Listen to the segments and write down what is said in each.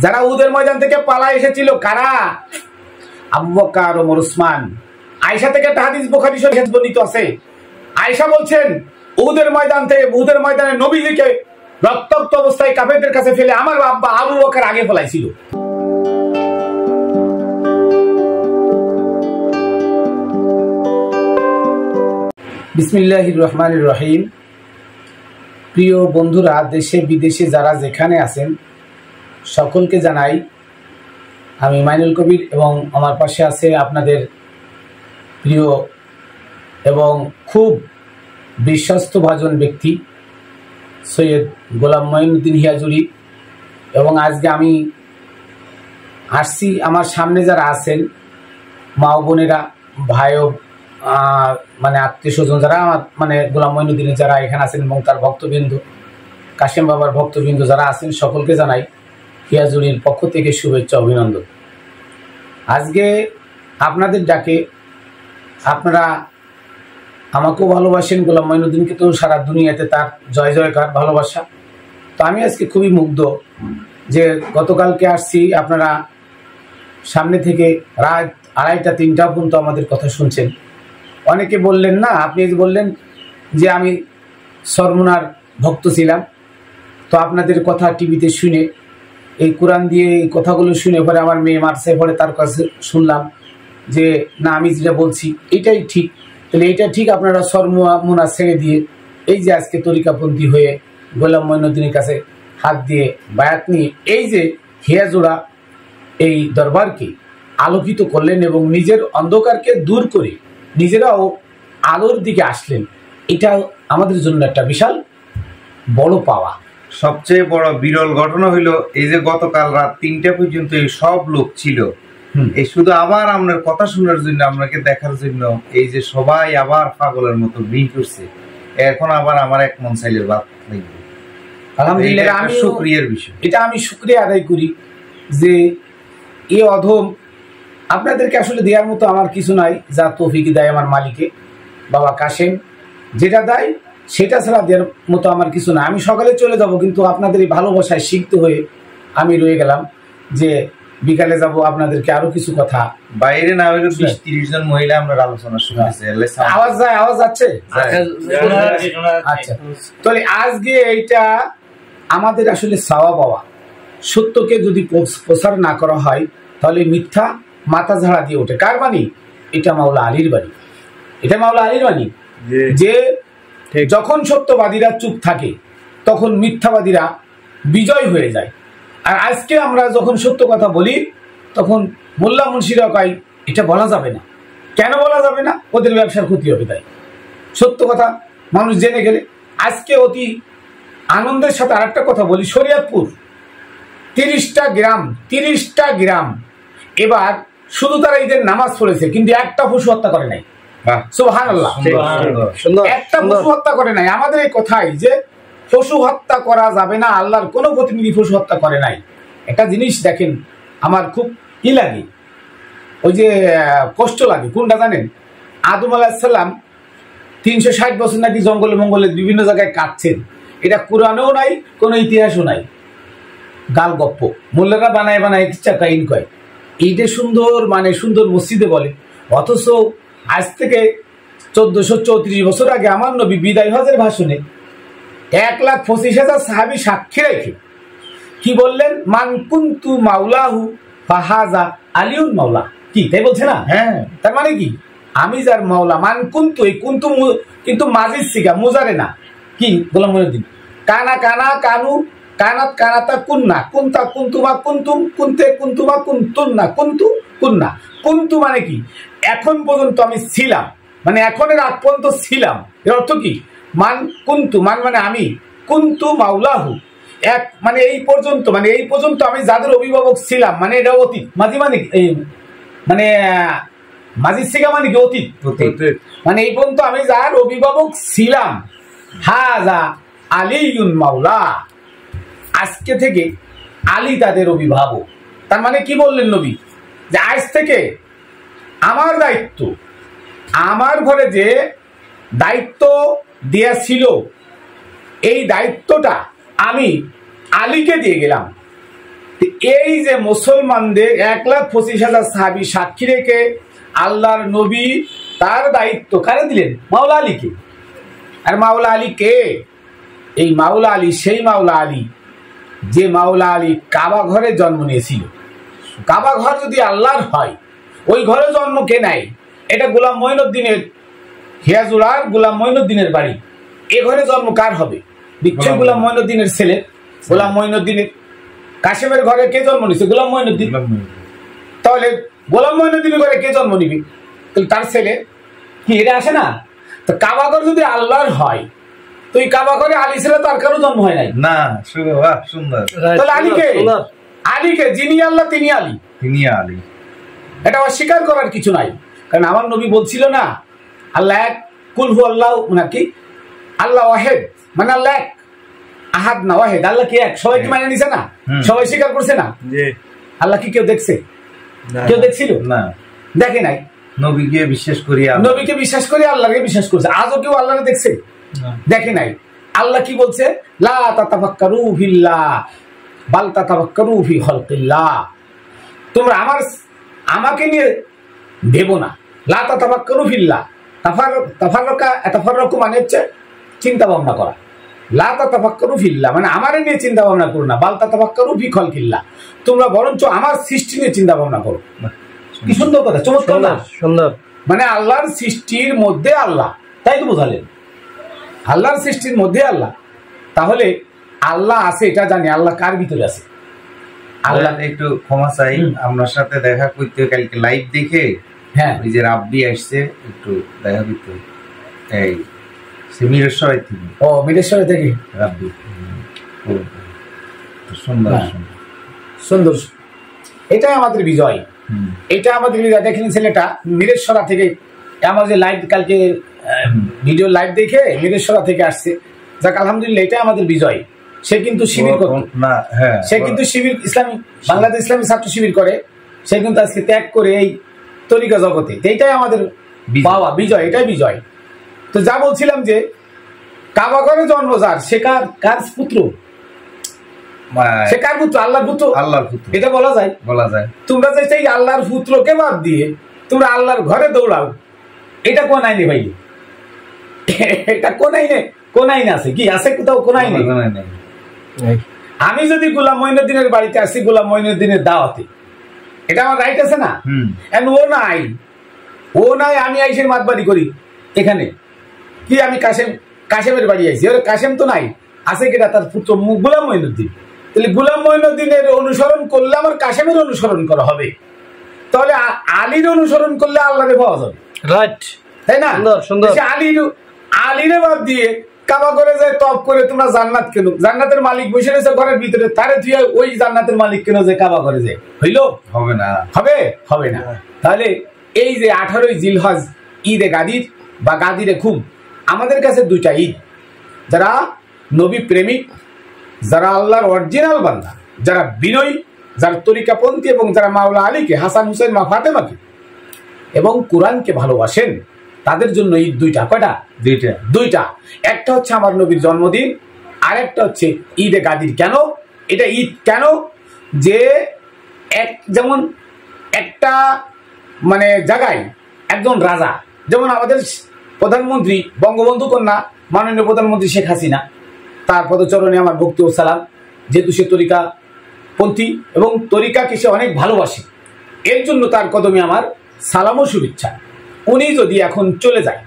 যারা উহুদের ময়দান থেকে পালায় এসেছিল কারা? আবু বকর, ওমর, উসমান। আয়েশা থেকে একটা হাদিস বুখারী শরীফে বর্ণিত আছে। আয়েশা বলছেন উহুদের ময়দানে নবীজিকে রক্তাক্ত অবস্থায় কাফেরদের কাছে ফেলে আমার আব্বা আবু বকর আগে ফেলাইছিল। বিসমিল্লাহির রহমানির রহিম। প্রিয় বন্ধুরা, দেশে বিদেশে যারা যেখানে আছেন সকলকে জানাই আমি মাইনুল কবির, এবং আমার পাশে আছে আপনাদের প্রিয় এবং খুব বিশ্বস্তভাজন ব্যক্তি সৈয়দ গোলাম মঈনুদ্দিন হিয়াজুরি। এবং আজকে আমি আসছি, আমার সামনে যারা আছেন মা বোনেরা, ভাই মানে আত্মীয় স্বজন যারা আমার মানে গোলাম মঈনুদ্দিনের যারা এখানে আছেন এবং তার ভক্তবৃন্দ, কাশেম বাবার ভক্তবৃন্দ যারা আছেন সকলকে জানাই হিয়াজুরির পক্ষ থেকে শুভেচ্ছা, অভিনন্দন। আজকে আপনাদের ডাকে আপনারা আমাকেও ভালোবাসেন, গোলাম মঈনুদ্দিনকে তো সারা দুনিয়াতে তার জয় জয়কার ভালোবাসা। তো আমি আজকে খুবই মুগ্ধ যে গতকালকে আসছি, আপনারা সামনে থেকে রাত 2:30-3টা পর্যন্ত আমাদের কথা শুনছেন। অনেকে বললেন না, আপনি বললেন যে আমি সরমুনার ভক্ত ছিলাম, তো আপনাদের কথা টিভিতে শুনে এই কোরআন দিয়ে এই কথাগুলো শুনে পরে আমার মেয়ে মারছে, পরে তার কাছে শুনলাম যে না আমি যেটা বলছি এটাই ঠিক। তাহলে এটা ঠিক, আপনারা সরমুনা ছেড়ে দিয়ে এই যে আজকে তরিকাপন্থী হয়ে গোলাম মঈনুদ্দিনের কাছে হাত দিয়ে বায়াত নিয়ে এই যে হিয়াজুরা এই দরবারকে আলোকিত করলেন এবং নিজের অন্ধকারকে দূর করে নিজেরাও আলোর দিকে আসলেন, এটা আমাদের জন্য একটা বিশাল বড় পাওয়া। সবচেয়ে বড় বিরল ঘটনা হইলো এই যে গতকাল রাত 3টা পর্যন্ত এই সব লোক ছিল এই শুধু আবার আপনার কথা শোনার জন্য, আপনাকে দেখার জন্য। এই যে সবাই আবার পাগলের মতো ভিড় করছে, এখন আবার আমার এক মন চাইলে বাদ লাগবে। আলহামদুলিল্লাহ, আমি শুকরিয়ার বিষয়, এটা আমি শুকরিয়া আদায় করি যে এই অধম আপনাদেরকে আসলে দেওয়ার মতো আমার কিছু নাই, যা তৌফিক দেয় আমার মালিকে বাবা কাশেম, যেটা দেয় সেটা ছাড়া দেওয়ার মতো আমার কিছু না। আমি সকালে চলে যাব, কিন্তু আপনাদের এই ভালোবাসায় শিখতে হয়ে আমি রয়ে গেলাম যে বিকালে যাব আপনাদেরকে আরো কিছু কথা। বাইরে না হইলে 20-30 জন মহিলা আমরা আলোচনা শুনতেছি। আওয়াজ যায়, আওয়াজ যাচ্ছে? আচ্ছা, তাহলে আজকে এইটা আমাদের আসলে চাওয়া পাওয়া। সত্যকে যদি প্রচার না করা হয় তাহলে মিথ্যা মাথা ঝাড়া দিয়ে ওঠে। কার বাণী? এটা মাওলা আলীর বাণী, এটা মাওলা আলীর বাণী যে যখন সত্যবাদীরা চুপ থাকে তখন মিথ্যাবাদীরা বিজয় হয়ে যায়। আর আজকে আমরা যখন সত্য কথা বলি তখন মোল্লা মুন্সিরা কয় এটা বলা যাবে না। কেন বলা যাবে না? ওদের ব্যবসার ক্ষতি হবে। তাই সত্য কথা মানুষ জেনে গেলে। আজকে অতি আনন্দের সাথে আরেকটা কথা বলি, শরীয়তপুর 30টা গ্রাম এবার শুধু তারা ঈদের নামাজ পড়েছে, কিন্তু একটা পশু হত্যা করে নাই। সুবহানাল্লাহ, একটা পশু হত্যা করে নাই। আমাদের এই কথাই যে পশু হত্যা করা যাবে না, আল্লাহর কোন প্রতিনিধি পশু হত্যা করে নাই। একটা জিনিস দেখেন, আমার খুব কি লাগে, ওই যে কষ্ট লাগে। কোনটা জানেন? আদম আলাইহিস সালাম 360 বছর নাকি জঙ্গলে মঙ্গলে বিভিন্ন জায়গায় কাটছেন, এটা কোরআনেও নাই, কোনো ইতিহাসও নাই, গাল গপ্প মোল্লারা বানায় বানায় ইচ্ছা কাহিনী কয়। এইটা সুন্দর মানে সুন্দর মসজিদে বলে, অথচ আজ থেকে 1434 বছর আগে আমার নবী বিদায় হজের ভাষণে 1,25,000 সাহাবী সাক্ষী রেখে কি বললেন? মান কুনতু মাওলাহু ফাহাজা আলিউন মাওলা। কি তাই বলছে না? হ্যাঁ, তার মানে কি? আমি যার মাওলা। মান কুনতু, এই কুনতু কিন্তু মাজিদ সিগা, মুজারে না। কি গোলাম মঈনুদ্দিন? কানা কানা কানু কানাত কানাতা কুন্না কুন্তা কুন্তুমা কুন্তুম কুনতে কুন্তুমা কুন্তুন্না কুন্তু কুন্না। কুন্তু মানে কি? এখন পর্যন্ত আমি ছিলাম, মানে এখনের আগ পর্যন্ত ছিলাম। এর অর্থ কি? মান কুন্তু, মান মানে আমি, কুন্তু মাওলাহু এক মানে এই পর্যন্ত, মানে এই পর্যন্ত আমি যাদের অভিভাবক ছিলাম, মানে এটা অতীত। মাঝি মানে এই মানে মাঝি সিগা মানে কি? অতীত। মানে এই পর্যন্ত আমি যার অভিভাবক ছিলাম, হাজা আলিউন মাওলা, আজকে থেকে আলী তাদের অভিভাবক। তার মানে কি বললেন নবী? যে আজ থেকে আমার দায়িত্ব, আমার ঘরে যে দায়িত্ব দেয়া ছিল এই দায়িত্বটা আমি আলীকে দিয়ে গেলাম। এই যে মুসলমানদের 1,25,000 সাহাবী সাক্ষী রেখে আল্লাহর নবী তার দায়িত্ব কারে দিলেন? মাওলা আলীকে। আর মাওলা আলী কে? এই মাওলা আলী সেই মাওলা আলী যে মাওলা আলী কাবা ঘরে জন্ম নিয়েছিল। কাবা ঘর যদি আল্লাহর হয়, ওই ঘরে জন্ম কে নাই? এটা গোলাম মঈনুদ্দিনের, হিয়াজুরার গোলাম মঈনুদ্দিনের বাড়ি। এ ঘরে জন্ম কার হবে? নিশ্চয় গোলাম মঈনুদ্দিনের ছেলে। গোলাম মঈনুদ্দিনের কাশেমের ঘরে কে জন্ম নিছে? গোলাম মঈনুদ্দিন। তাহলে গোলাম মঈনুদ্দিনের ঘরে কে জন্ম নিবে? তার ছেলে। কি এটা আসে না? তো কাবা ঘর যদি আল্লাহর হয়, তো এই কাবা ঘরে আলী ছেলে তার কারো জন্ম হয় নাই না। সুন্দর। তাহলে আলীকে, আলীকে যিনি আল্লাহ তিনি আলী, তিনি আলী। এটা অস্বীকার করার কিছু নাই। কারণ আমার নবী বলছিল না আল্লাহ এক, কুল হু আল্লাহ নাকি আল্লাহ ওয়াহেদ, মানে আল্লাহ এক, আহাদ না ওয়াহেদ। আল্লাহ কি এক? সবাই কি মানে নিছে না? সবাই স্বীকার করছে না? আল্লাহ কি কেউ দেখছে? কেউ দেখছিল না, দেখে নাই। নবীকে বিশ্বাস করি, নবীকে বিশ্বাস করি, আল্লাহকে বিশ্বাস করছে। আজও কেউ আল্লাহকে দেখছে? দেখে নাই। আল্লাহ কি বলছে? লা তাতাফাক্কারু ফিল্লাহ বাল তাতাফাক্কারু ফি খালকিল্লাহ। তোমরা আমাকে নিয়ে ভেবো না। লা তাতাফাক্কারু ফিল্লাহ, তাফাররাকু মানে হচ্ছে চিন্তা ভাবনা করা। লা তাতাফাক্কারু ফিল্লাহ মানে আমারে নিয়ে চিন্তা ভাবনা করো না। বাল তাতাফাক্কারু ফি খালকিল্লাহ, তোমরা বরঞ্চ আমার সৃষ্টি নিয়ে চিন্তা ভাবনা করো। কি সুন্দর কথা, চমৎকার না? সুন্দর। মানে আল্লাহর সৃষ্টির মধ্যে আল্লাহ, তাই তো বোঝালেন, আল্লাহর সৃষ্টির মধ্যে আল্লাহ। তাহলে আল্লাহ আছে এটা জানি, আল্লাহ কার ভিতরে আছে? আল্লাহ একটু ক্ষমা চাই, আপনার সাথে দেখা করতে কালকে লাইভ দেখে, হ্যাঁ ওই যে রাব্বি আসছে একটু দেখা করতে, এই মিরেশ্বর থেকে। ও মিরেশ্বর থেকে রাব্বি, সুন্দর সুন্দর। এটাই আমাদের বিজয়, এটা আমাদের বিজয়। দেখেন ছেলেটা মিরেশ্বরা থেকে, আমার যে লাইভ কালকে ভিডিও লাইভ দেখে মিরেশ্বরা থেকে আসছে। যাক আলহামদুলিল্লাহ, এটাই আমাদের বিজয়। সে কিন্তু শিবির না, হ্যাঁ সে কিন্তু শিবির ইসলামী বাংলাদেশ ইসলামী ছাত্র শিবির করে। সে কিন্তু আজকে ত্যাগ করে এই তরিকা জগতে, এইটাই আমাদের বাবা বিজয়, এটাই বিজয়। তো যা বলছিলাম যে কাবা ঘরে জন্ম যার, সে কার পুত্র? সে কার পুত্র? আল্লাহর পুত্র। আল্লাহর পুত্র, এটা বলা যায়, বলা যায়। তোমরা যে সেই আল্লাহর পুত্রকে বাদ দিয়ে তোমরা আল্লাহর ঘরে দৌড়াও, এটা কোন আইনে ভাই? এটা কোন আইনে? কোন আইনে আছে? কি আছে? কোথাও কোন আইনে? আমি যদি গোলাম মঈনুদ্দিনের বাড়িতে আসি, গোলাম মঈনুদ্দিনের দাওয়াতে, এটা আমার রাইট আছে না? ও নাই, ও নাই, আমি আইসের মাতবাড়ি করি এখানে। কি আমি কাশেমের বাড়ি আইসি? ওরে কাশেম তো নাই, আছে কিনা তার পুত্র গোলাম মঈনুদ্দিন। তাহলে গোলাম মঈনুদ্দিনের অনুসরণ করলে আমার কাশেমের অনুসরণ করা হবে। তাহলে আলীর অনুসরণ করলে আল্লাহরে পাওয়া যাবে, রাইট? তাই না? আলীরে বাদ দিয়ে কাবা করে যায় তপ করে তোমরা জান্নাত কেন? জান্নাতের মালিক বসে রয়েছে ঘরের ভিতরে, তারে তুই ওই জান্নাতের মালিক কেন যে কাবা করে যায়? হইলো? হবে না, হবে না। তাহলে এই যে 18ই জিলহজ ঈদে গাদির বা গাদিরে খুব, আমাদের কাছে দুইটা ঈদ। যারা নবী প্রেমিক, যারা আল্লাহর অরিজিনাল বান্দা, যারা বিনয়ী, যারা তরিকাপন্থী এবং যারা মাওলা আলীকে, হাসান হুসেন, মা ফাতেমাকে এবং কোরআনকে ভালোবাসেন, তাদের জন্য ঈদ দুইটা। কয়টা? দুইটা। একটা হচ্ছে আমার নবীর জন্মদিন, আর একটা হচ্ছে ঈদে গাদির। কেন এটা ঈদ? কেন যে যেমন একটা মানে জায়গায় একজন রাজা, যেমন আমাদের প্রধানমন্ত্রী বঙ্গবন্ধু কন্যা মাননীয় প্রধানমন্ত্রী শেখ হাসিনা, তার পদচরণে আমার ভক্তি ও সালাম। যেহেতু সে তরিকা পন্থী এবং তরিকাকে সে অনেক ভালোবাসে, এর জন্য তার কদমে আমার সালাম ও শুভেচ্ছা। উনি যদি এখন চলে যায়,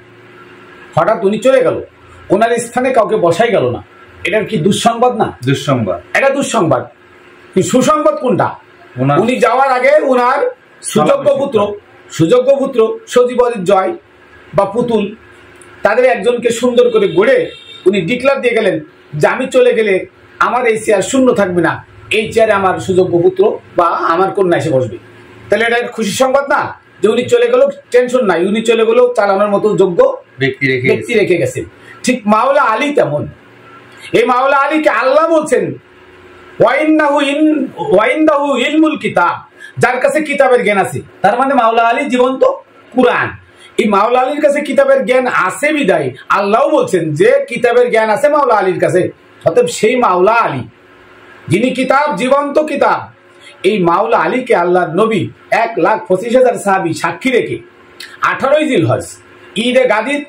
হঠাৎ উনি চলে গেল, ওনার স্থানে কাউকে বসাই গেল না, এটার কি দুঃসংবাদ না? দুঃসংবাদ, এটা দুঃসংবাদ। সুসংবাদ কোনটা? উনি যাওয়ার আগে ওনার সুযোগ্য পুত্র সজীব জয় বা পুতুল, তাদের একজনকে সুন্দর করে গড়ে উনি ডিক্লার দিয়ে গেলেন যে আমি চলে গেলে আমার এই চেয়ার শূন্য থাকবে না, এই চেয়ারে আমার সুযোগ্য পুত্র বা আমার কন্যা এসে বসবে। তাহলে এটা খুশি সংবাদ না যে উনি চলে গেল, টেনশন নাই, উনি চলে গেল চালানোর মতো যোগ্য ব্যক্তি রেখে গেছেন। ঠিক মাওলা আলী তেমন। এই মাওলা আলীকে আল্লাহ বলছেন ওয়াইন্দাহু ইলমুল কিতাব, যার কাছে কিতাবের জ্ঞান আছে। তার মানে মাওলা আলী জীবন্ত কুরআন। এই মাওলা আলীর কাছে কিতাবের জ্ঞান আছে বিদায় আল্লাহ বলছেন যে কিতাবের জ্ঞান আছে মাওলা আলীর কাছে। অতএব সেই মাওলা আলী যিনি কিতাব, জীবন্ত কিতাব, এই মাওলা আলীকে আল্লাহর নবী 1,25,000 সাহাবী সাক্ষী রেখে 18ই জিলহজ ঈদে গাদির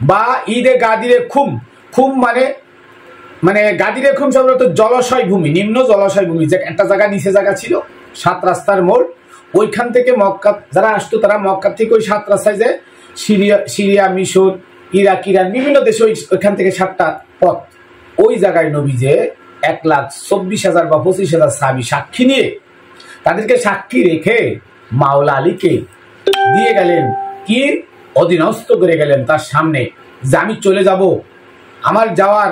বা ঈদে গাদিরে খুম, খুম মানে গাদিরে খুম সাধারণত জলাশয় ভূমি, নিম্ন জলাশয় ভূমি, যে একটা জায়গা নিচে জায়গা ছিল 7 রাস্তার মোড়, ওইখান থেকে মক্কা যারা আসতো তারা মক্কা থেকে ওই 7 রাস্তায় যে সিরিয়া, মিশর, ইরাক, ইরান বিভিন্ন দেশে ওইখান থেকে 7টা পথ, ওই জায়গায় নবী যে 1,24,000 বা 25,000 সাহাবী সাক্ষী নিয়ে তাদেরকে সাক্ষী রেখে মাওলা আলীকে দিয়ে গেলেন কি অধীনস্থ করে গেলেন তার সামনে যে আমি চলে যাব, আমার যাওয়ার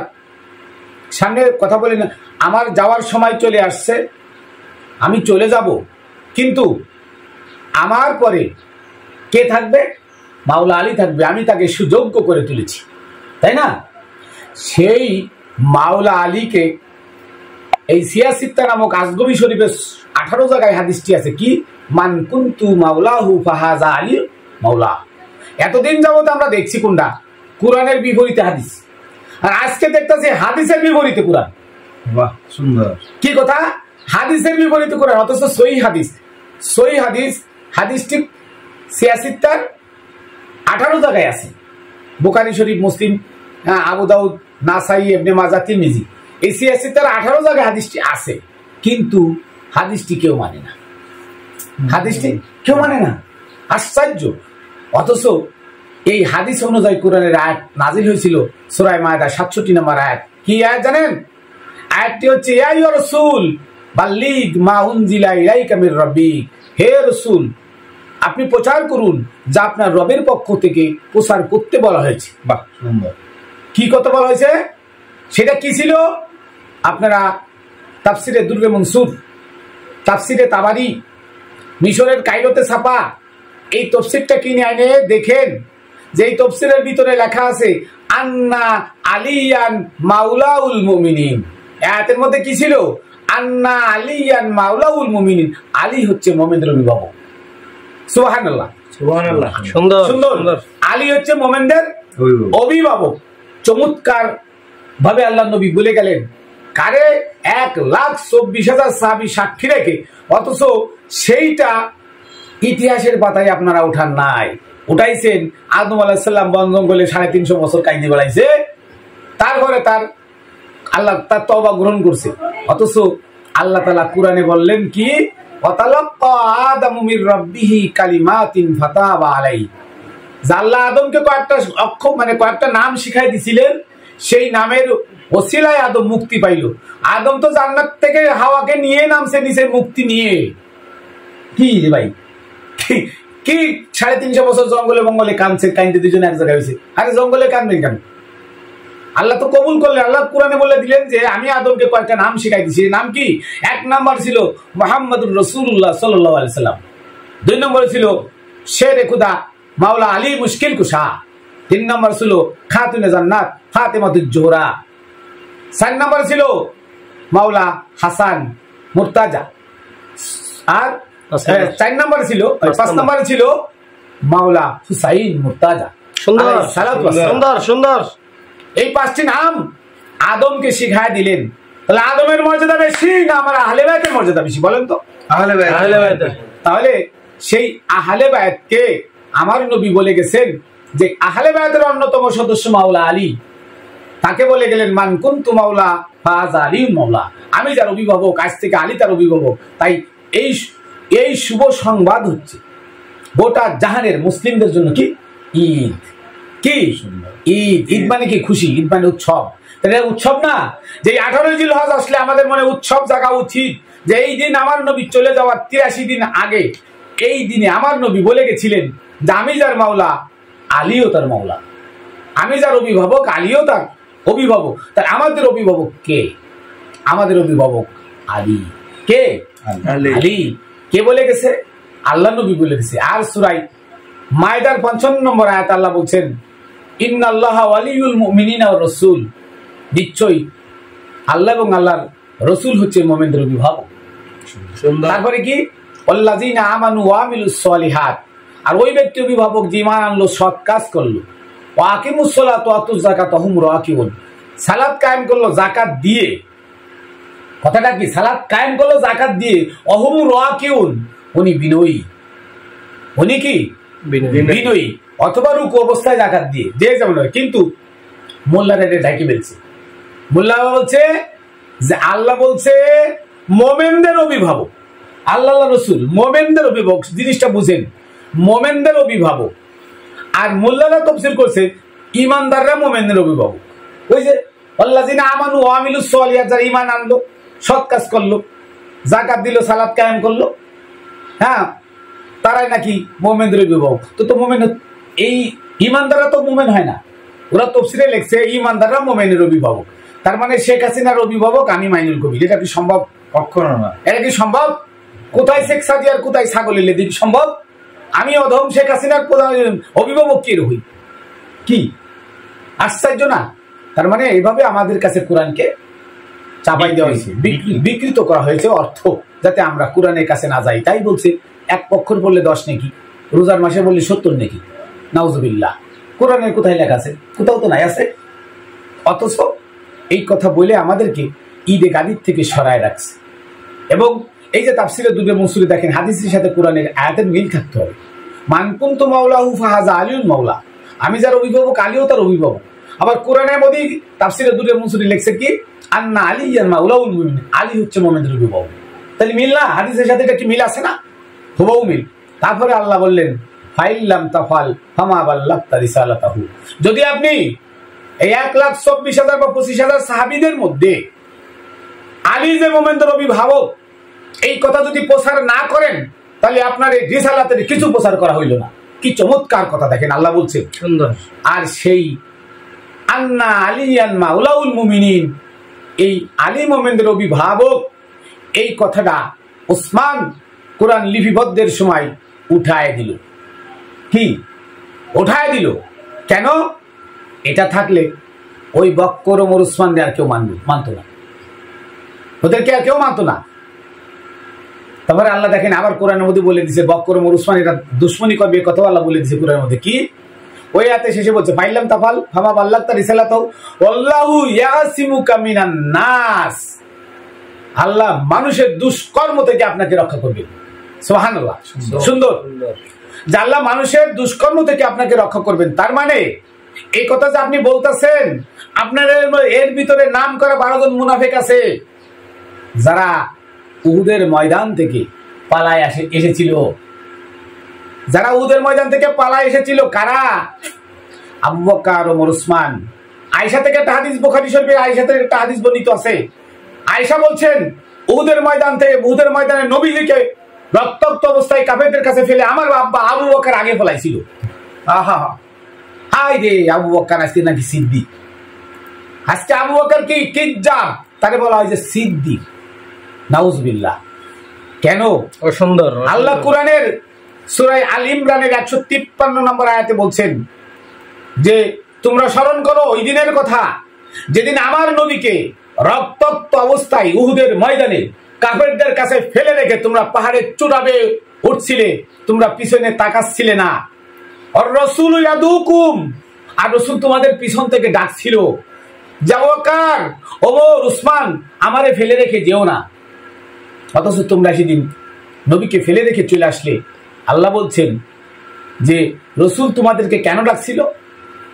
সামনে কথা বলি না, আমার যাওয়ার সময় চলে আসছে, আমি চলে যাব, কিন্তু আমার পরে কে থাকবে? মাওলা আলী থাকবে, আমি তাকে সুযোগ্য করে তুলেছি, তাই না? সেই মাওলা আলীকে এই সিয়াসিত্তা নামক আজগবি শরীফের 18 জায়গায় হাদিসটি আছে কি মান কুনতু মাওলাহু ফাহাজা আলী মাওলা। এতদিন যাবত আমরা দেখছি কোনটা কোরআনের বিপরীতে হাদিস, আর আজকে দেখতেছি হাদিসের বিপরীতে কোরআন। বাহ, সুন্দর। কি কথা? হাদিসের বিপরীতে কোরআন, অথচ সহিহ হাদিস, সহিহ হাদিস, হাদিসটি সিয়াসিত্তার 18 জায়গায় আছে, বুখারী শরীফ, মুসলিম, আবু দাউদ, নাসাই, ইবনে মাজাহ, তিরমিজি, এই সিয়াসিত্তার 18 জায়গায় হাদিসটি আছে, কিন্তু হাদিসটি কেউ মানে না, হাদিসটি কেউ মানে না, আশ্চর্য। অথচ এই হাদিস অনুযায়ী কোরআনের আয়াত নাজিল হয়েছিল সূরা মায়দা 67 নম্বর আয়াত। কি আয়াত জানেন? আয়াতটি হচ্ছে ইয়া আইয়ুহা রাসূল বাল্লিগ মা উনজিলা ইলাইকা মির রাব্বিক, হে রাসূল আপনি প্রচার করুন যা আপনার রবের পক্ষ থেকে প্রচার করতে বলা হয়েছে। বাহ, সুন্দর। কি কথা বলা হয়েছে? সেটা কি ছিল? আপনারা তাফসিরে দুররে মনসুর, তাফসিরে তাবারি, মিশরের কায়রোতে ছাপা এই তফসিরটা কিনে আইনে দেখেন যে এই তফসিরের ভিতরে লেখা আছে আন্না আলিয়ান মাওলাউল মুমিনিন। আয়াতের মধ্যে কি ছিল? আন্না আলিয়ান মাওলাউল মুমিনিন, আলী হচ্ছে মুমিনদের অভিভাবক। সুবহানাল্লাহ, সুবহানাল্লাহ, সুন্দর সুন্দর। আলী হচ্ছে মুমিনদের অভিভাবক। চমৎকার ভাবে আল্লাহ নবী বলে গেলেন, কারে? 1,24,000 সাহাবী সাক্ষী রেখে, অথচ সেইটা ইতিহাসের পাতায় আপনারা উঠান নাই, উঠাইছেন আদম আলাইহিস সালাম বন জঙ্গলে 350 বছর কাইদে বেড়াইছে, তারপরে তার আল্লাহ তার তওবা গ্রহণ করছে। অথচ আল্লাহ তাআলা কোরআনে বললেন কি ওয়াতালাক্কা আদামু মির রাব্বিহি কালিমাতিন ফাতাবা আলাইহি, আল্লাহ আদমকে কয়েকটা নাম শিখাই দিছিলেন, সেই নামের ওসিলায় আদম মুক্তি পাইল। আদম তো জান্নাত থেকে হাওয়াকে নিয়ে নামছে নিচে মুক্তি নিয়ে। কি রে ভাই, কি 350 বছর জঙ্গলে মঙ্গলে কাইন্দে দুজনে এক জায়গায় হয়েছে? আরে জঙ্গলে কানবেন কেন? আল্লাহ তো কবুল করলেন। আল্লাহ কোরআনে বলে দিলেন যে আমি আদমকে কয়েকটা নাম শিখাই দিছি। নাম কি? 1 নাম্বার ছিল মুহাম্মাদুর রাসূলুল্লাহ সাল্লাল্লাহু আলাইহি সাল্লাম, 2 নম্বরে ছিল শেরে খুদা মাওলা আলী মুশকিল কুশা, 3 নম্বর ছিল খাতুনে জান্নাত ফাতেমাতুজ জোহরা, 4 নম্বর ছিল মাওলা হাসান মুর্তাজা, আর 4 নম্বর ছিল 5 নম্বরে ছিল মাওলা হুসাইন মুর্তাজা। সুন্দর সুন্দর সুন্দর। এই 5টি নাম আদমকে শিখায় দিলেন। তাহলে আদমের মর্যাদা বেশি না আমার আহলে বায়তের মর্যাদা বেশি? বলেন তো। আহলে বায়ত। তাহলে সেই আহলে বায়তকে আমার নবী বলে গেছেন যে আহলে বায়তের অন্যতম সদস্য মাওলা আলী, তাকে বলে গেলেন মান কুনতু মাওলা ফাজ আলী মাওলা, আমি যার অভিভাবক আজ থেকে আলী তার অভিভাবক। তাই এই শুভ সংবাদ হচ্ছে গোটা জাহানের মুসলিমদের জন্য কি ঈদ। কি ঈদ? ঈদ মানে কি? খুশি। ঈদ মানে উৎসব। তাহলে উৎসব না যে 18 জিলহজ আসলে আমাদের মনে উৎসব জাগা উচিত যে এই দিন আমার নবী চলে যাওয়ার 83 দিন আগে এই দিনে আমার নবী বলে গেছিলেন যে আমি যার মাওলা আলীও তার মাওলা, আমি যার অভিভাবক আলীও তার অভিভাবক। তার আমাদের অভিভাবক কে? আমাদের অভিভাবক আলী। কে? আলী। কে বলে গেছে? আল্লাহ নবী বলে গেছে। আর সূরা মায়দার 55 নম্বর আয়াত আল্লাহ বলছেন ইন্নাল্লাহা ওয়ালিয়ুল মুমিনিনা ওয়ার রাসূল, নিশ্চয়ই আল্লাহ এবং আল্লাহর রাসূল হচ্ছে মুমিনদের অভিভাবক। তারপরে কি? ওয়াল্লাযিনা আমানু ওয়া আমিলুস সলিহাত, আর ওই ব্যক্তি অভিভাবক যে ঈমান আনলো, সৎ কাজ করলো, ওয়া আকিমুস সালাত ওয়া আতুজ যাকাত হুম রাকিউন, সালাত কায়েম করলো, যাকাত দিয়ে কথাটা কি? সালাত কায়েম করলো যাকাত দিয়ে, অহুম রাকিউন, উনি বিনয়ী। উনি কি? বিনয়ী, অথবা রুকু অবস্থায় যাকাত দিয়ে, যে যেমন। কিন্তু মোল্লারা এটা ঢাকি ফেলছে। মোল্লা বলছে যে আল্লাহ বলছে মোমেনদের অভিভাবক, আল্লাহ রসুল মোমেনদের অভিভাবক, জিনিসটা বুঝেন, মোমেনদের অভিভাবক। আর মোল্লারা তাফসীর করছে ইমানদাররা মোমেনদের অভিভাবক। ওই যে আল্লাযিনা আমানু ওয়া আমিলুস সলিহাত, যারা ঈমান আনলো, সৎ কাজ করলো, যাকাত দিল, সালাত কায়েম করলো, হ্যাঁ, তারাই নাকি মোমেনদের অভিভাবক। তো মোমেন, এই ইমানদাররা তো মোমেন হয় না। ওরা তাফসীরে লিখছে ইমানদাররা মোমেনের অভিভাবক। তার মানে শেখ হাসিনার অভিভাবক আমি মাইনুল কবির। এটা কি সম্ভব? কখনো না। এটা কি সম্ভব? কোথায় শেখ সাদিয়ার, কোথায় ছাগলের লেদি? সম্ভব? আমি অধম শেখ হাসিনার অভিভাবক কি হই? কি আশ্চর্য না? তার মানে এইভাবে আমাদের কাছে কোরআনকে চাপাই দেওয়া হয়েছে, বিকৃত করা হয়েছে অর্থ, যাতে আমরা কোরআনের কাছে না যাই। তাই বলছে এক পক্ষর বললে 10 নেকি, রোজার মাসে বললে 70 নেকি। নাউজুবিল্লাহ। কোরআনের কোথায় লেখা আছে? কোথাও তো নাই আছে। অথচ এই কথা বলে আমাদেরকে ঈদে গাদির থেকে সরায় রাখছে। এবং এই যে তাফসীরে দুবে মনসুরে দেখেন, হাদিসের সাথে কোরআনের আয়াতের মিল থাকতে হবে। মান কুনতু মাওলাহু ফাহাযা আলিউন মাওলা, আমি যার অভিভাবক আলীও তার অভিভাবক। আবার কোরআনের মধ্যে তাফসীরে দুবে মনসুরে লিখছে কি, আন্না আলিয়ান মাওলাউল মুমিনিন, আলী হচ্ছে মুমিনদের অভিভাবক। তাহলে মিল না? হাদিসের সাথে এটা কি মিল আছে না? হুবহু মিল। তারপরে আল্লাহ বললেন ফাইল্লাম তাফাল ফামা বাল্লাগতা রিসালাতাহু, যদি আপনি এই 1,24,000 বা 25,000 সাহাবীদের মধ্যে আলী যে মুমিনদের অভিভাবক এই কথা যদি প্রচার না করেন, তাহলে আপনার এই রিসালাতের কিছু প্রচার করা হইল না। কি চমৎকার কথা দেখেন, আল্লাহ বলছে সুন্দর। আর সেই আন্না আলিয়ান মাওলাউল মুমিনিন, এই আলী মুমিনদের অভিভাবক, এই কথাটা ওসমান কোরআন লিপিবদ্ধের সময় উঠায় দিল। কি উঠায় দিল? কেন? এটা থাকলে ওই বক্কর ওমর উসমানকে আর কেউ মানত না, ওদেরকে আর কেউ মানত না। তারপরে আল্লাহ দেখেন আবার কোরআনের মধ্যে বলে দিছে বক্কর ওমর উসমান এটা দুশ্মনী করবে, কথা আল্লাহ বলে দিছে কোরআনের মধ্যে। কি ওই আয়াতে শেষে বলছে ফাইল্লাম তাফাল ফামা বাল্লাগতা রিসালাতাহু ওয়াল্লাহু ইয়াসিমুকা মিনান নাস, আল্লাহ মানুষের দুষ্কর্ম থেকে আপনাকে রক্ষা করবেন। সুবহানাল্লাহ। সুন্দর। যে আল্লাহ মানুষের দুষ্কর্ম থেকে আপনাকে রক্ষা করবেন। তার মানে এই কথা যে আপনি বলতেছেন, আপনার এর ভিতরে নাম করা 12 জন মুনাফিক আছে, যারা উহুদের ময়দান থেকে পালায় এসেছিল। যারা উহুদের ময়দান থেকে পালায় এসেছিল কারা? আবু বকর, ওমর, উসমান। আয়েশা থেকে একটা হাদিস, বুখারী শরীফে আয়েশা থেকে একটা হাদিস বর্ণিত আছে। আয়েশা বলছেন উহুদের ময়দানে নবীজিকে রক্তাক্ত অবস্থায় কাফেরদের কাছে ফেলে আমার আব্বা আবু বকর আগে ফেলাইছিল। আহা হাই রে, আবু বকর আজকে নাকি সিদ্দিক। আজকে আবু বকর কি কিজ্জাব, তারে বলা হয় যে সিদ্দিক। নাউজুবিল্লাহ। কেন? সুন্দর। আল্লাহ কোরআনের সূরা আল ইমরানের 153 নম্বর আয়াতে বলছেন যে তোমরা স্মরণ করো ওই দিনের কথা যেদিন আমার নবীকে রক্তাক্ত অবস্থায় উহুদের ময়দানে কাফেরদের কাছে ফেলে রেখে তোমরা পাহাড়ের চূড়াবে উঠছিলে, তোমরা পিছনে তাকাচ্ছিলে না। আর রাসূলু ইয়াদুকুম, আর রাসূল তোমাদের পিছন থেকে ডাকছিল যে আবু বকর, ওমর, উসমান আমারে ফেলে রেখে যেও না। অথচ তোমরা সেদিন নবীকে ফেলে রেখে চলে আসলে। আল্লাহ বলছেন যে রাসূল তোমাদেরকে কেন ডাকছিল?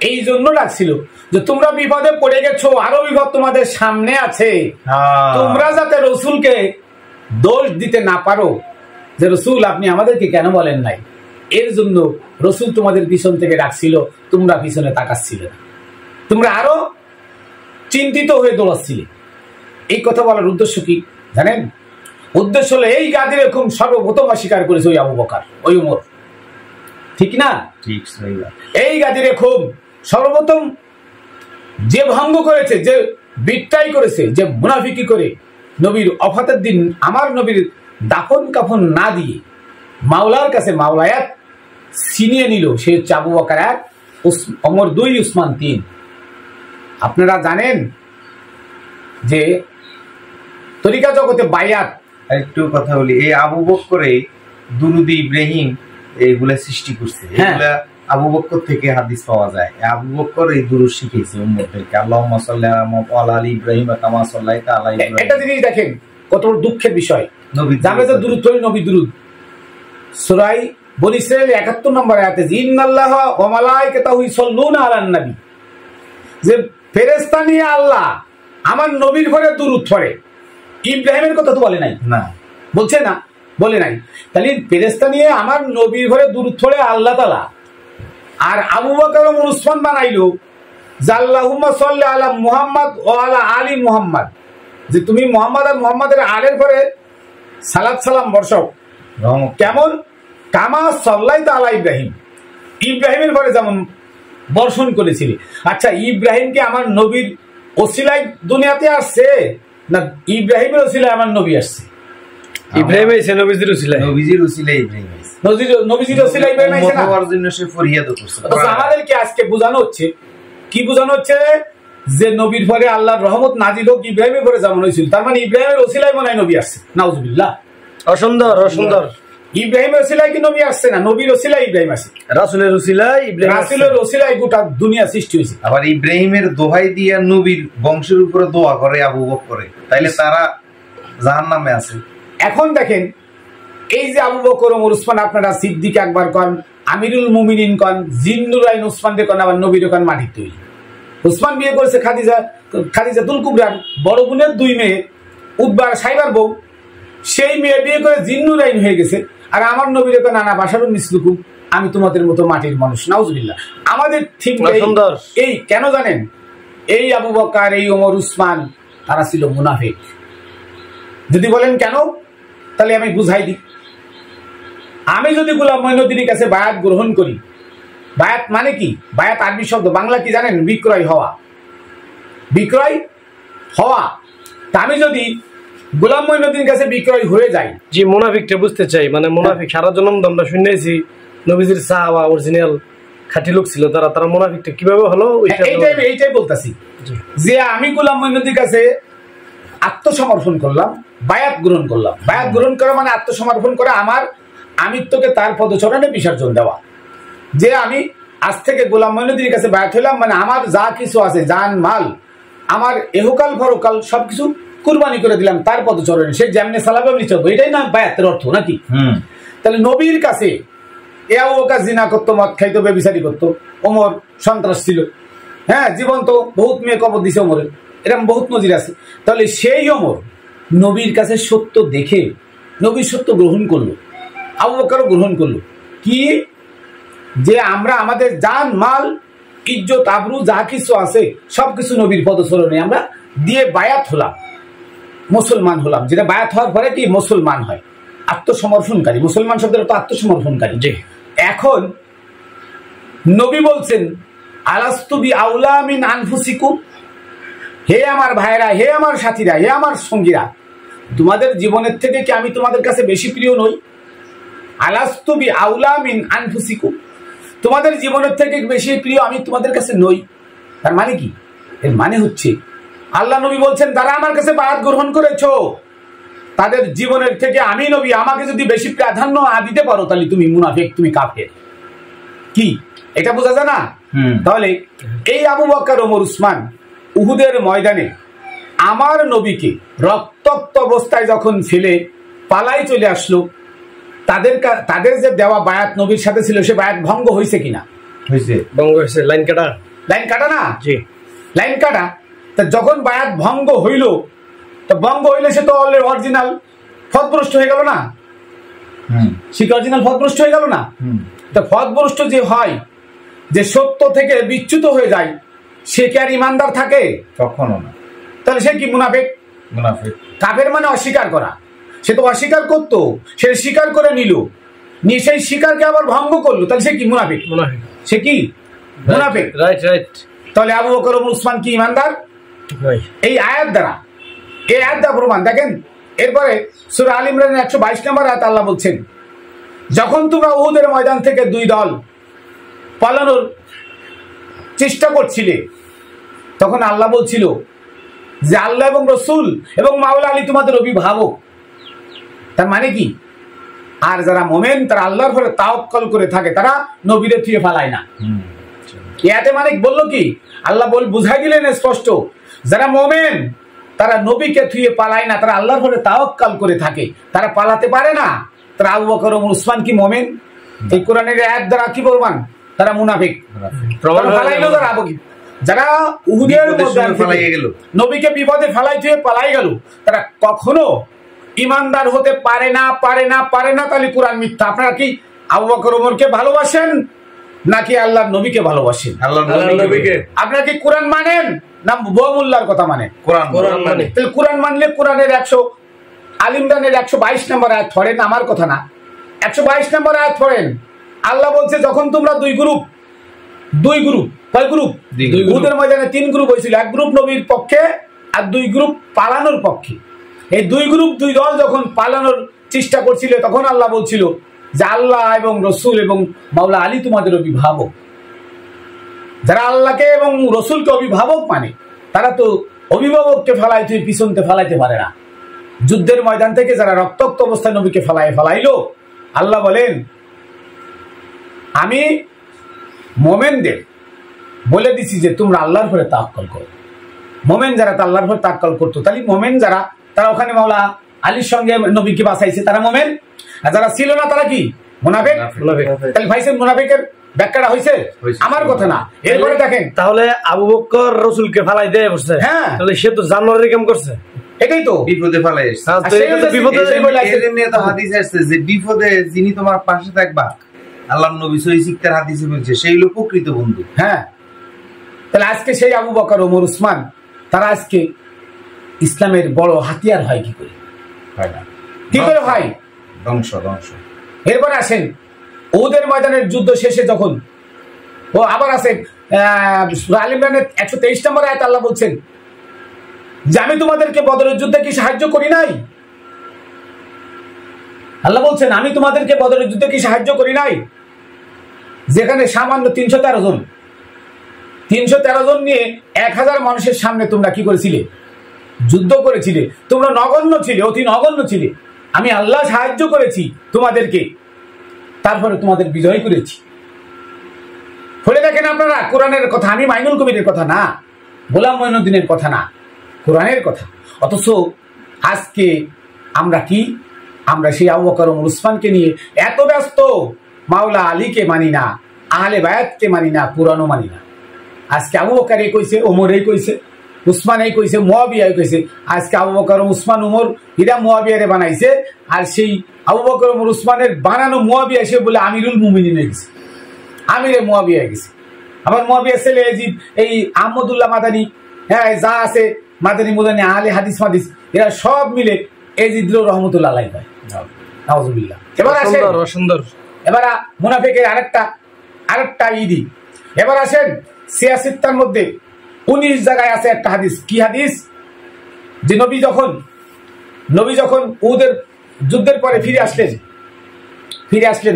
এই জন্য ডাকছিল যে তোমরা বিপদে পড়ে গেছো, আরো বিপদ তোমাদের সামনে আছে। তোমরা যাতে রাসূলকে দোষ দিতে না পারো যে রাসূল আপনি আমাদেরকে কেন বলেন নাই, এর জন্য রাসূল তোমাদের পিছন থেকে ডাকছিল, তোমরা পিছনে তাকাচ্ছিলে না, তোমরা আরো চিন্তিত হয়ে দৌড়াচ্ছিলে। এই কথা বলার উদ্দেশ্য কি জানেন? উদ্দেশ্য হলো এই গাদির এরকম সর্বপ্রথম অস্বীকার করেছে ওই আবু বকর, ওই ওমর, ঠিক না? ঠিক। এই গাদির এরকম সর্বপ্রথম যে ভঙ্গ করেছে, যে বিট্টাই করেছে, যে মুনাফিকি করে নবীর ওফাতের দিন আমার নবীর দাফন কাফন না দিয়ে মাওলার কাছে মাওলায়াত ছিনিয়ে নিল, সে হচ্ছে আবু বকর 1, ওমর 2, উসমান 3। আপনারা জানেন যে তরিকা জগতে বায়াত, একটু কথা বলি, এই আবু বকর দুরুদ ইব্রাহিম এইগুলা সৃষ্টি করছে। এগুলা আবু বকর থেকে হাদিস পাওয়া যায়। আবু বকর এই দুরূদ শিখেছে উম্মতদেরকে, আল্লাহুম্মা সাল্লি আলা ইব্রাহিম কামা সাল্লাইতা আলা ইব্রাহিম। একটা জিনিস দেখেন কত বড় দুঃখের বিষয়, আমরা যে দুরূদ পড়ি নবী দুরূদ, সূরা বনী ইসরাঈল ৭১ নম্বর আয়াতে ইন্নাল্লাহা ওয়া মালাইকাতাহু ইউসাল্লুনা আলান নবী, যে ফেরেশতা নিয়ে আল্লাহ আমার নবীর ঘরে দুরূদ পড়ে। ইব্রাহিমের কথা তো বলে নাই, না বলছে না, বলে নাই। তাহলে ফেরেশতা নিয়ে আমার নবীর ঘরে দুরূদ পড়ে আল্লাহ তাআলা। আর আবু বকর ও উসমান বানাইলো আল্লাহুম্মা সাল্লি আলা মুহাম্মদ ওয়া আলা আলি মুহাম্মদ, যে তুমি মুহাম্মদ আর মুহাম্মাদের আলের ঘরে সালাত সালাম বর্ষাও। কেমন? কামা সাল্লাইতা আলা ইব্রাহিম, ইব্রাহিমের ঘরে যেমন বর্ষণ করেছিলি। আচ্ছা, ইব্রাহিমকে আমার নবীর ওসিলায় দুনিয়াতে আসছে না ইব্রাহিমের ওসিলায় আমার নবী আসছে? ইব্রাহিম আইছে নবীজির উসিলায়, নবীজির উসিলায় ইব্রাহিম আইছে, নবীজির ওসিলায় ইব্রাহিম আইছে না? উম্মত জন্য সে ফরিয়াদ করছে। আমাদেরকে আজকে বোঝানো হচ্ছে, কি বোঝানো হচ্ছে? যে নবীর পরে আল্লাহর রহমত নাজিল হোক ইব্রাহিমের পরে যেমন হয়েছিল, তার মানে ইব্রাহিমের ওসিলায় মনে হয় নবী আসছে। নাউজুবিল্লাহ। অসুন্দর অসুন্দর। ইব্রাহিমের ওসিলায় কি নবী আসছে না? নবীর ওসিলায় ইব্রাহিম আসছে, রাসূলের ওসিলায় ইব্রাহিম, রাসূলের ওসিলায় গোটা দুনিয়া সৃষ্টি হয়েছে। আবার ইব্রাহিমের দোহাই দিয়া নবীর বংশের উপরে দোয়া করে আবু বকর, তাইলে তারা জাহান্নামে আছে। এখন দেখেন, এই যে আবু বকর ওমর উসমান, আপনারা সিদ্দিক আকবর কন, আমিরুল মুমিনিন কন, জিন্নুরাইন উসমান দিয়ে কন, আবার নবীর কন মাটির তৈরি। উসমান বিয়ে করেছে খাদিজাতুল কুবরার বড় বোনের 2 মেয়ে, উতবার সাইবার বউ, সেই মেয়ে বিয়ে করে জিন্নুরাইন হয়ে গেছে। আর আমার নবীর কন আনা বাশারুন মিসলুকুম, আমি তোমাদের মতো মাটির মানুষ। নাউজুবিল্লাহ। আমাদের ঠিক এই কেন জানেন? এই আবু বকর, এই ওমর উসমান, তারা ছিল মুনাফিক। যদি বলেন কেন, তাহলে আমি বুঝাই দিই। আমি যদি গোলাম মঈনুদ্দিনের কাছে বায়াত গ্রহণ করি, বায়াত মানে কি? বায়াত আরবি শব্দ, বাংলা কি জানেন? বিক্রয় হওয়া, বিক্রয় হওয়া। তা আমি যদি গোলাম মঈনুদ্দিনের কাছে বিক্রয় হয়ে যাই, জি মুনাফিকটা বুঝতে চাই, মানে মুনাফিক সারা জন্ম আমরা শুনেছি নবীজির সাহাবা অরিজিনাল খাঁটি লোক ছিল, তারা মুনাফিকটা কিভাবে হলো এইটাই বলতাছি। যে আমি গোলাম মঈনুদ্দিনের কাছে আত্মসমর্পণ করলাম, বায়াত গ্রহণ করলাম। বায়াত গ্রহণ করা মানে আত্মসমর্পণ করা, আমার আমিত্বকে তার পদচরণে বিসর্জন দেওয়া। যে আমি আজ থেকে গোলাম মঈনুদ্দিনের কাছে বায়াত হইলাম, মানে আমার যা কিছু আছে, জান মাল, আমার এহকাল পরকাল সবকিছু কুরবানি করে দিলাম তার পদচরণে। সে যেমনি সালাবে আমি চলবো, এটাই না বায়াতের অর্থ নাকি? তাহলে নবীর কাছে এ আবু বকর জিনা করতো, মদ খাইতো, ব্যভিচারী করতো, ওমর সন্ত্রাস ছিল, হ্যাঁ, জীবন্ত বহুত মেয়ে কবর দিছে ওমরের, এরকম বহুত নজির আছে। তাহলে সেই ওমর নবীর কাছে সত্য দেখে নবীর সত্য গ্রহণ করলো, আবু বকরও গ্রহণ করলো। কি? যে আমরা আমাদের জান মাল ইজ্জত আবরু যা কিছু আছে সবকিছু নবীর পদচরণে আমরা দিয়ে বায়াত হলাম, মুসলমান হলাম। যেটা বায়াত হওয়ার পরে কি মুসলমান হয়, আত্মসমর্পণকারী। মুসলমান শব্দের তো আত্মসমর্পণকারী। এখন নবী বলছেন আলাস্তু বি আউলা মিন আনফুসিকুম, হে আমার ভাইরা, হে আমার সাথীরা, হে আমার সঙ্গীরা, তোমাদের জীবনের থেকে কি আমি তোমাদের কাছে বেশি প্রিয় নই? আলাস্তু বি আউলা মিন আনফুসিকুম, তোমাদের জীবনের থেকে বেশি প্রিয় আমি তোমাদের কাছে নই। তার মানে কি? এর মানে হচ্ছে আল্লাহ নবী বলছেন যারা আমার কাছে বায়াত গ্রহণ করেছো তাদের জীবনের থেকে আমি নবী আমাকে যদি বেশি প্রাধান্য দিতে পারো, তাহলে তুমি মুনাফিক, তুমি কাফের। কি এটা বোঝা যায় না? তাহলে এই আবু বকর ওমর উসমান উহুদের ময়দানে আমার নবীকে রক্তাক্ত অবস্থায় যখন ফেলে পালাই চলে আসলো, তাদের যে দেওয়া বায়াত নবীর সাথে ছিল, সে বায়াত ভঙ্গ হয়েছে কিনা? হয়েছে, ভঙ্গ হয়েছে। লাইন কাটা, লাইন কাটা না? জি, লাইন কাটা। তা যখন বায়াত ভঙ্গ হইল, তো ভঙ্গ হইলে সে তো অরিজিনাল ফতভ্রষ্ট হয়ে গেল না? সে কি অরিজিনাল ফতভ্রষ্ট হয়ে গেল না? তা ফতভ্রষ্ট যে হয়, যে সত্য থেকে বিচ্যুত হয়ে যায়, সে কি আর ইমানদার থাকে? কখনো না। তাহলে সে কি মুনাফিক? মুনাফিক কাফের মানে অস্বীকার করা। সে তো অস্বীকার করতো, সে স্বীকার করে নিল, নিয়ে সেই স্বীকারকে আবার ভঙ্গ করলো, তাহলে সে কি মুনাফিক? মুনাফিক। সে কি মুনাফিক? Right right. তাহলে আবু বকর ওমর উসমান কি ইমানদার? এই আয়াত দ্বারা, এই আয়াত দ্বারা প্রমাণ। দেখেন এরপরে সূরা আল ইমরানের 122 নম্বর আয়াত আল্লাহ বলছেন, যখন তোমরা উহুদের ময়দান থেকে 2 দল পালানোর চেষ্টা করছিলে, তখন আল্লাহ বলছিল যে আল্লাহ এবং রসুল এবং মাওলা আলী তোমাদের অভিভাবক। তার মানে কি? আর যারা মোমেন তারা আল্লাহর উপরে তাওয়াক্কুল করে থাকে, তারা নবীরে থুয়ে ফালায় না। ইয়াতে মানে বললো কি, আল্লাহ বুঝাই দিলেন স্পষ্ট, যারা মোমেন তারা নবীকে থুয়ে পালায় না, তারা আল্লাহর উপরে তাওয়াক্কুল করে থাকে, তারা পালাতে পারে না। তারা আবু বকর ওমর উসমান কি মোমেন? এই কোরআনের আয়াত দ্বারা কি প্রমাণ? তারা মুনাফিক। যারা উহুদের নবীকে বিপদে ফেলাই দিয়ে পালাই গেল, তারা কখনো ইমানদার হতে পারে না, পারে না, পারে না। তাহলে কোরআন মিথ্যা। আপনারা কি আবু বকর ওমরকে ভালোবাসেন নাকি আল্লাহর নবীকে ভালোবাসেন? আল্লাহর নবীকে। আপনারা কি কোরআন মানেন না বহুমুল্লাহর কথা মানেন? কোরআন মানে। তাহলে কোরআন মানলে কোরআনের 100 আল ইমরানের 122 নম্বর আয়াত পড়েন, আমার কথা না, 122 নম্বর আয়াত পড়েন। আল্লাহ বলছে যখন তোমরা দুই গ্রুপ কয় গ্রুপ? উহুদের ময়দানে 3 গ্রুপ হয়েছিল, এক গ্রুপ নবীর পক্ষে আর 2 গ্রুপ পালানোর পক্ষে। এই 2 গ্রুপ 2 দল যখন পালানোর চেষ্টা করছিল, তখন আল্লাহ বলছিল যে আল্লাহ এবং রসুল এবং মাওলা আলী তোমাদের অভিভাবক। যারা আল্লাহকে এবং রসুলকে অভিভাবক মানে, তারা তো অভিভাবককে ফেলাইতে পিছনতে ফেলাইতে পারে না। যুদ্ধের ময়দান থেকে যারা রক্তাক্ত অবস্থায় নবীকে ফেলাইলো, আল্লাহ বলেন আমি মোমেনদের বলে দিছি যে তোমরা আল্লাহর উপরে তাওয়াক্কুল করো। মোমেন যারা আল্লাহর উপরে তাওয়াক্কুল করতো, তাহলে মোমেন যারা, তারা ওখানে মাওলা আলীর সঙ্গে নবীকে বাঁচাইছে, তারা মোমেন। আর যারা ছিল না তারা কি? মুনাফিক। তাহলে ভাইসে মুনাফিকের ব্যাখ্যাটা হয়েছে, আমার কথা না। এরপরে দেখেন, তাহলে আবু বকর রসুলকে ফালাই দেয় বসছে। হ্যাঁ, তাহলে সে তো জানোয়ারের কাম করছে। এটাই তো বিপদে ফেলাই হাদিস আসছে যে বিপদে যিনি তোমার পাশে থাকবা, আল্লাহর নবী সহিহ সিক্তার হাদিসে বলছে সেই লোক প্রকৃত বন্ধু। হ্যাঁ, তাহলে আজকে সেই আবু বকর ওমর উসমান তারা আজকে ইসলামের বড় হাতিয়ার হয় কি করে? হয় না। কি করে হয়? ধ্বংস। এরপরে আসেন উহুদের ময়দানের যুদ্ধ শেষে যখন ও আবার আসেন আল ইমরানের 123 নম্বর আয়াত আল্লাহ বলছেন যে আমি তোমাদেরকে বদরের যুদ্ধে কি সাহায্য করি নাই? আল্লাহ বলছেন আমি তোমাদেরকে বদরের যুদ্ধে কি সাহায্য করি নাই? যেখানে সামান্য 313 জন নিয়ে 1000 মানুষের সামনে তোমরা কি করেছিলে? যুদ্ধ করেছিলে। তোমরা নগণ্য ছিলে, অতি নগণ্য ছিলে। আমি আল্লাহ সাহায্য করেছি তোমাদেরকে, তারপরে তোমাদের বিজয় করেছি। ফলে দেখেন আপনারা, কোরআনের কথা, আমি মাইনুল কবিরের কথা না, গোলাম মঈনুদ্দিনের কথা না, কোরআনের কথা। অথচ আজকে আমরা কি? আমরা সেই আবু বকর ওমর উসমানকে নিয়ে এত ব্যস্ত, মাওলা আলীকে মানি না, আহলে বায়াতকে মানি না, কোরআনও মানি না। আজকে আবু বকর এই কইছে, ওমর এই কইছে, উসমান এই কইছে, মুয়াবিয়া এই কইছে। আজকে আবু বকর উসমান ওমর এরা মুয়াবিয়ারে বানাইছে, আর সেই আবু বকর ওমর উসমানের বানানো মুয়াবিয়া সে বলে আমিরুল মুমিনিন হয়ে গেছে, আমিরে মুয়াবিয়া হয়ে গেছে। আবার মুয়াবিয়ার ছেলে এজিদ, এই আহমদুল্লাহ মাদানী, হ্যাঁ যা আছে মাদানী মুদানী আহলে হাদিস মাদিস, এরা সব মিলে এজিদ রহমতুল্লাহ আলাইহি ভাই। নাউজুবিল্লাহ। এবার আসেন সুন্দর, এবার মুনাফিকের আরেকটা ঈদি। এবার আসেন সিয়াসিত্তার মধ্যে 19 জায়গায় আছে একটা হাদিস। কি হাদিস? যে নবী যখন উহুদের যুদ্ধের পরে ফিরে আসলেন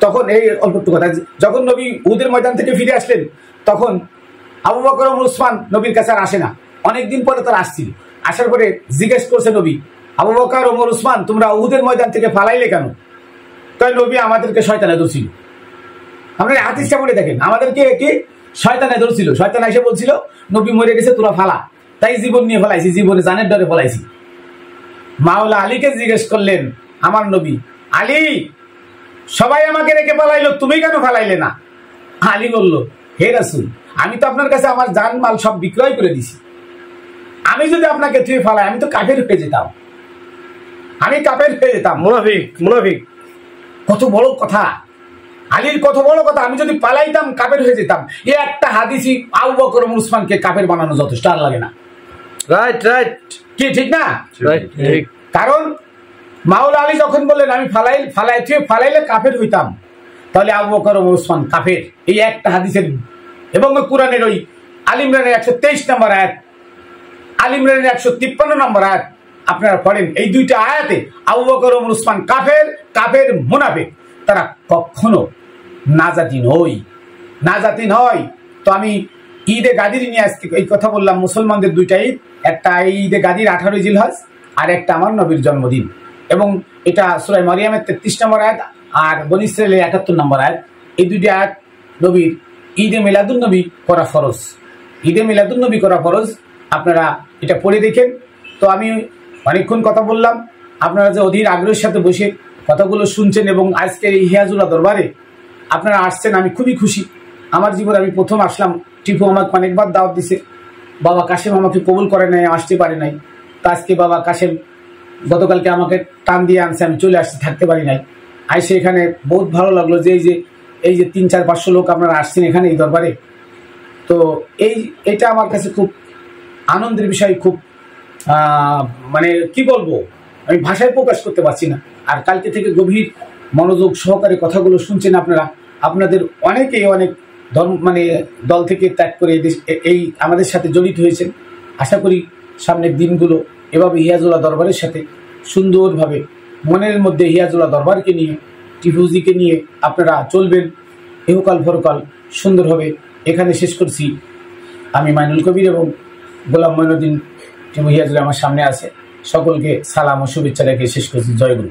তখন এই অল্প একটু কথা, যখন নবী উহুদের ময়দান থেকে ফিরে আসলেন, তখন আবু বকর ওমর উসমান নবীর কাছে আর আসে না। অনেকদিন পরে তারা আসছিল। আসার পরে জিজ্ঞেস করছে নবী, আবু বকর ওমর উসমান তোমরা উহুদের ময়দান থেকে পালাইলে কেন? তাই নবী আমাদেরকে শয়তানে ধরছিল। আপনারা হাদিসটা বলে দেখেন, আমাদেরকে কি শয়তানে ধরছিল। শয়তান এসে বলছিল নবী মরে গেছে, তোরা ফালা। তাই জীবন নিয়ে ফেলাইছি, জীবনে জানের ডরে ফেলাইছি। মাওলা আলীকে জিজ্ঞেস করলেন, আমার নবী আলী, সবাই আমাকে রেখে পালাইলো, তুমি কেন ফালাইলে না? আলী বলল, হে রাসূল, আমি তো আপনার কাছে আমার জান মাল সব বিক্রয় করে দিছি। আমি যদি আপনাকে তুই ফালাই, আমি তো কাফের হয়ে যেতাম, মুনাফিক। কত বড় কথা আলীর, কত বড় কথা। আমি যদি পালাইতাম কাফের হয়ে যেতাম। এই একটা হাদিসই আবু বকর ওমর উসমানকে কাফের বানানো যথেষ্ট, আর লাগে না। রাইট কি ঠিক না? রাইট। কারণ মাওলা আলী যখন বললেন আমি ফালাইলে কাফের হইতাম, তাহলে আবু বকর ওমর উসমান কাফের। এই একটা হাদিসের এবং কোরআনের ওই আল ইমরানের 123 নম্বর আয়াত, আল ইমরানের 153 নম্বর আয়াত আপনারা পড়েন। এই দুইটা আয়াতে আবু বকর ওমর উসমান কাফের মুনাফিক। তারা কখনো নাজাতি নয়। তো আমি ঈদে গাদির নিয়ে আজকে এই কথা বললাম। মুসলমানদের দুইটা ঈদ, একটা ঈদে গাদির 18 জিলহজ, আর একটা আমার নবীর জন্মদিন। এবং এটা সূরা মারিয়ামের 33 নম্বর আয়াত আর বনী ইসরাঈলের 78 নম্বর আয়াত। এই দুইটি আয়াত নবীর ঈদে মিলাদুন নবী করা ফরজ, ঈদে মিলাদুন নবী করা ফরজ। আপনারা এটা পড়ে দেখেন। তো আমি অনেকক্ষণ কথা বললাম, আপনারা যে অধীর আগ্রহের সাথে বসে কথাগুলো শুনছেন এবং আজকের এই হিয়াজুল্লাহ দরবারে আপনারা আসছেন, আমি খুবই খুশি। আমার জীবনে আমি প্রথম আসলাম, টিপু আমাকে অনেকবার দাওয়াত দিছে, বাবা কাশেম আমাকে কবুল করে নাই, আসতে পারে নাই। তো আজকে বাবা কাশেম গতকালকে আমাকে টান দিয়ে আনছে, আমি চলে আসতে থাকতে পারি নাই। আইসে এখানে বহুত ভালো লাগলো যে এই যে 300-400 লোক আপনারা আসছেন এখানে এই দরবারে। তো এটা আমার কাছে খুব আনন্দের বিষয়, খুব মানে কি বলবো, আমি ভাষায় প্রকাশ করতে পারছি না। আর কালকে থেকে গভীর মনোযোগ সহকারে কথাগুলো শুনছেন আপনারা। আপনাদের অনেকেই অনেক দল থেকে ত্যাগ করে এই আমাদের সাথে জড়িত হয়েছেন। আশা করি সামনের দিনগুলো এভাবে হিয়াজুল্লাহ দরবারের সাথে সুন্দরভাবে মনের মধ্যে হিয়াজুল্লাহ দরবারকে নিয়ে, টিপুজিকে নিয়ে আপনারা চলবেন ইহকাল পরকাল সুন্দরভাবে। এখানে শেষ করছি। আমি মাইনুল কবির এবং গোলাম মঈনুদ্দিন টিপু হিয়াজুল্লাহ আমার সামনে আছে। সকলকে সালাম ও শুভেচ্ছা রেখে শেষ করছি। জয় গুরু।